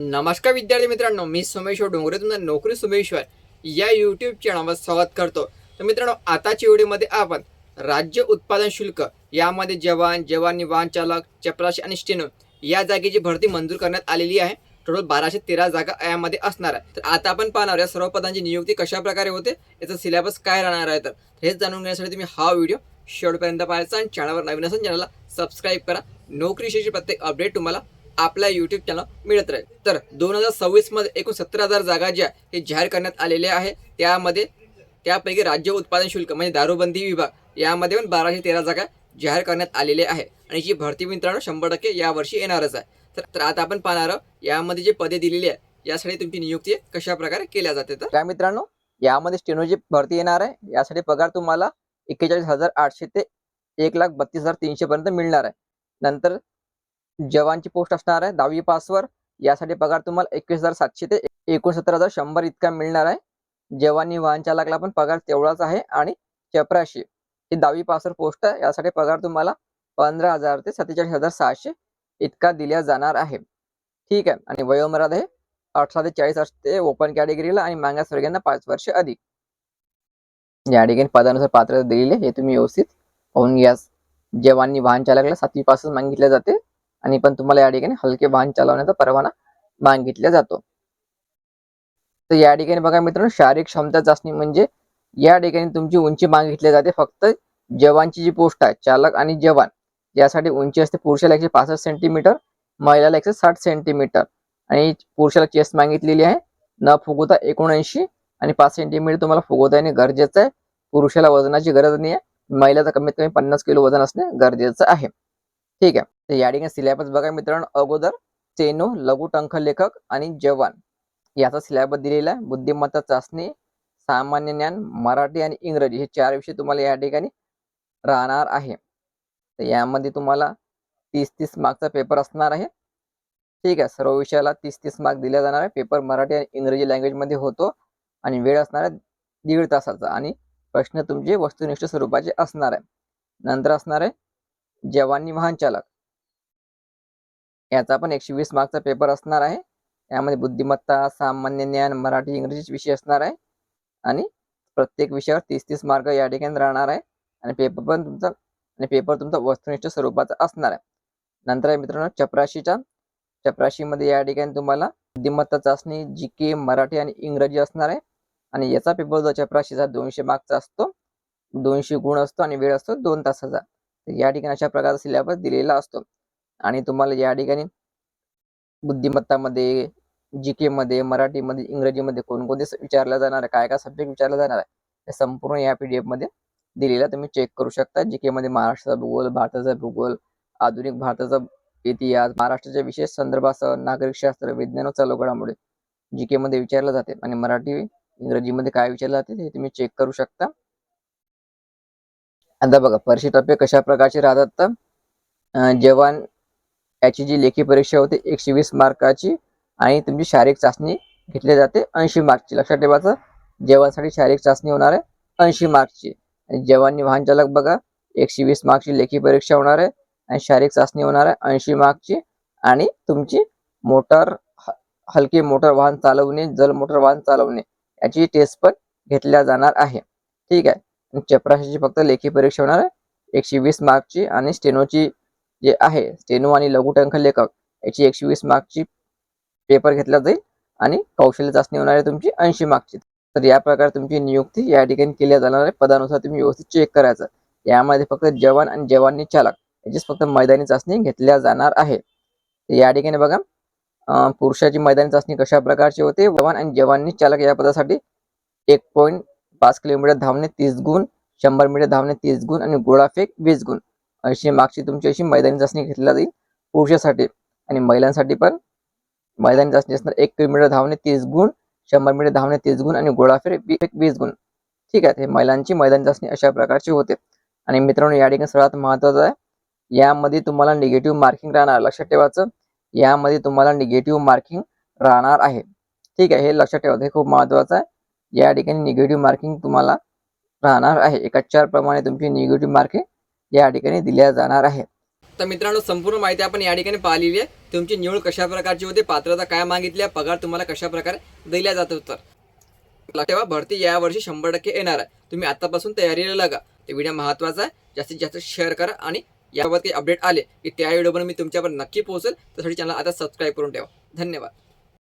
नमस्कार विद्यार्थी मित्रांनो, मी सोमेश्वर डोंगरे तुमचा नोकरी सोमेश्वर या यूट्यूब चॅनलवर स्वागत करतो. तर मित्रांनो, आताच्या व्हिडिओमध्ये आपण राज्य उत्पादन शुल्क यामध्ये जवान वाहन चालक, चपराशी आणि स्टेनो या जागेची भरती मंजूर करण्यात आलेली आहे. टोटल 1213 जागा यामध्ये असणार आहे. तर आता आपण पाहणार या सर्व पदांची नियुक्ती कशा प्रकारे होते, याचा सिलेबस काय राहणार आहे. तर हेच जाणून घेण्यासाठी तुम्ही हा व्हिडिओ शेवटपर्यंत पाहायचा आणि चॅनलवर नवीन असेल चॅनलला सबस्क्राईब करा. नोकरीविषयीची प्रत्येक अपडेट तुम्हाला आपल्या यूट्यूब चॅनल मिळत राहील. तर 2026 मध्ये एकूण 17,000 जागा ज्या हे जाहीर करण्यात आलेल्या आहे, त्यामध्ये त्यापैकी राज्य उत्पादन शुल्क म्हणजे दारूबंदी विभाग यामध्ये पण 1213 जागा जाहीर करण्यात आलेल्या आहे आणि जी भरती मित्रांनो 100% यावर्षी येणारच आहे. तर आता आपण पाहणार यामध्ये जे पदे दिलेली आहे यासाठी तुमची नियुक्ती कशा प्रकारे केल्या जाते. तर काय मित्रांनो, यामध्ये स्टेनोची भरती येणार आहे. यासाठी पगार तुम्हाला 41,800 ते 1,32,300 पर्यंत मिळणार आहे. नंतर जवानची पोस्ट असणार आहे 10वी पासवर. यासाठी पगार तुम्हाला 21,700 ते 69,100 इतका मिळणार आहे. जवानी वाहन चालकला पण पगार तेवढाच आहे आणि चपराशी ही 10वी पासवर पोस्ट आहे. यासाठी पगार तुम्हाला 15,000 ते 47,600 इतका दिला जाणार आहे. ठीक आहे. आणि वयोमर्यादा हे 18 ते 40 असते ओपन कॅटेगरीला आणि मागासवर्गीयांना 5 वर्ष अधिक. या ठिकाणी पदानुसार पात्रता दिलेली हे तुम्ही व्यवस्थित पाहून घ्या. जवानी वाहन चालकला 7वी पासून मागितले जाते आणि पण तुम्हाला या ठिकाणी हलके वाहन चालवण्याचा परवाना मागितला जातो. तर या ठिकाणी बघा मित्रांनो, शारीरिक क्षमता चाचणी म्हणजे या ठिकाणी तुमची उंची मागितली जाते. फक्त जवानची जी पोस्ट आहे चालक आणि जवान यासाठी उंची असते पुरुषाला 165 सेंटीमीटर, महिलाला 160 सेंटीमीटर आणि पुरुषाला चेस्ट मागितलेली आहे न फुगवता 79 आणि 5 सेंटीमीटर तुम्हाला फुगवता येणे गरजेचं आहे. पुरुषाला वजनाची गरज नाही आहे. महिलाचं कमीत कमी 50 किलो वजन असणे गरजेचं आहे. ठीक आहे. तर या ठिकाणी सिलेबस बघा मित्रांनो, अगोदर स्टेनो, लघु टंकलेखक आणि जवान याचा सिलेबस दिलेला आहे. बुद्धिमत्ता चाचणी, सामान्य ज्ञान, मराठी आणि इंग्रजी हे 4 विषय तुम्हाला या ठिकाणी राहणार आहे. तर यामध्ये तुम्हाला 30-30 मार्कचा पेपर असणार आहे. ठीक आहे. सर्व विषयाला 30-30 मार्क दिले जाणार आहे. पेपर मराठी आणि इंग्रजी लँग्वेजमध्ये होतो आणि वेळ असणार आहे 1.5 तासाचा आणि प्रश्न तुमचे वस्तुनिष्ठ स्वरूपाचे असणार आहे. नंतर असणार आहे जवानी वाहन चालक. याचा पण 120 मार्कचा पेपर असणार आहे. यामध्ये बुद्धिमत्ता, सामान्य ज्ञान, मराठी, इंग्रजी विषय असणार आहे आणि प्रत्येक विषयावर 30-30 मार्क या ठिकाणी राहणार आहे आणि पेपर तुमचा वस्तुनिष्ठ स्वरूपाचा असणार आहे. नंतर आहे मित्रांनो चपराशीमध्ये या ठिकाणी तुम्हाला बुद्धिमत्ता चाचणी, जीके, मराठी आणि इंग्रजी असणार आहे आणि याचा पेपर जो चपराशीचा 200 मार्कचा असतो, 200 गुण असतो आणि वेळ असतो 2 तासाचा. या ठिकाणी अशा प्रकारचा सिलेबस दिलेला असतो आणि तुम्हाला या ठिकाणी बुद्धिमत्तामध्ये, जीके मध्ये, मराठीमध्ये, इंग्रजीमध्ये कोणकोणते विचारला जाणार आहे, काय सब्जेक्ट विचारला जाणार आहे, हे संपूर्ण या PDF मध्ये दिलेला तुम्ही चेक करू शकता. जीके मध्ये महाराष्ट्राचा भूगोल, भारताचा भूगोल, आधुनिक भारताचा इतिहास, महाराष्ट्राच्या विशेष संदर्भासह नागरिकशास्त्र, विज्ञान व चालू घडामोडी जीके मध्ये विचारलं जाते आणि मराठी, इंग्रजीमध्ये काय विचारलं जाते हे तुम्ही चेक करू शकता. आता बघा परीक्षा टप्पे कशा प्रकारचे राहतात. तर जवान याची जी लेखी परीक्षा होते 120 मार्काची आणि तुमची शारीरिक चाचणी घेतली जाते 80 मार्कची. लक्षात ठेवायचं, जवानसाठी शारीरिक चाचणी होणार आहे 80 मार्कची आणि जवानी वाहन चालक बघा 120 मार्कची लेखी परीक्षा होणार आहे आणि शारीरिक चाचणी होणार आहे 80 मार्कची आणि तुमची हलके मोटर वाहन चालवणे, जल मोटर वाहन चालवणे याची टेस्ट पण घेतल्या जाणार आहे. ठीक आहे. चपराशीची फक्त लेखी परीक्षा होणार आहे 120 मार्कची आणि स्टेनोची जे आहे स्टेनो आणि लघु टंकलेखक याची 120 मार्कची पेपर घेतला जाईल आणि कौशल्य चाचणी होणार आहे तुमची 80 मार्कची. तर या प्रकारे तुमची नियुक्ती या ठिकाणी केल्या जाणार आहे. पदानुसार तुम्ही व्यवस्थित चेक करायचं. यामध्ये फक्त जवान आणि जवानी चालक याचीच फक्त मैदानी चाचणी घेतल्या जाणार आहे. या ठिकाणी बघा पुरुषाची मैदानी चाचणी कशा प्रकारची होते. जवान आणि जवानी चालक या पदासाठी 1.5 किलोमीटर धावणे 30 गुण, 100 मीटर धावणे 30 गुण आणि गोळाफेक 20 गुण 80 मार्कची तुमची अशी मैदानी चाचणी घेतली जाईल पुरुषासाठी. आणि महिलांसाठी पण मैदानी चाचणी असणार 1 किलोमीटर धावणे 30 गुण, 100 मीटर धावणे 30 गुण आणि गोळाफेक 20 गुण. ठीक आहे. हे महिलांची मैदानी चाचणी अशा प्रकारची होते. आणि मित्रांनो या ठिकाणी सर्वात महत्वाचं आहे, यामध्ये तुम्हाला निगेटिव्ह मार्किंग राहणार. लक्षात ठेवायचं, यामध्ये तुम्हाला निगेटिव्ह मार्किंग राहणार आहे. ठीक आहे. हे लक्षात ठेवायचं, हे खूप महत्वाचं आहे. या ठिकाणी निगेटिव्ह मार्किंग तुम्हाला राहणार आहे. एका 4 प्रमाणे तुमची निगेटिव्ह मार्किंग या ठिकाणी दिल्या जाणार आहे. तर मित्रांनो संपूर्ण माहिती आपण या ठिकाणी पाहिलेली आहे. तुमची निवड कशा प्रकारची होते, पात्रता काय मागितली आहे, पगार तुम्हाला कशा प्रकारे दिला जातो. तर लक्षात ठेवा, भरती यावर्षी 100% येणार आहे. तुम्ही आतापासून तयारीला लागा. ते व्हिडिओ महत्त्वाचा आहे. जास्तीत जास्त शेअर करा आणि याबाबत काही अपडेट आले की त्या व्हिडिओ मी तुमच्यापर्यंत नक्की पोहोचेल. त्यासाठी चॅनल आता सबस्क्राईब करून ठेवा. धन्यवाद.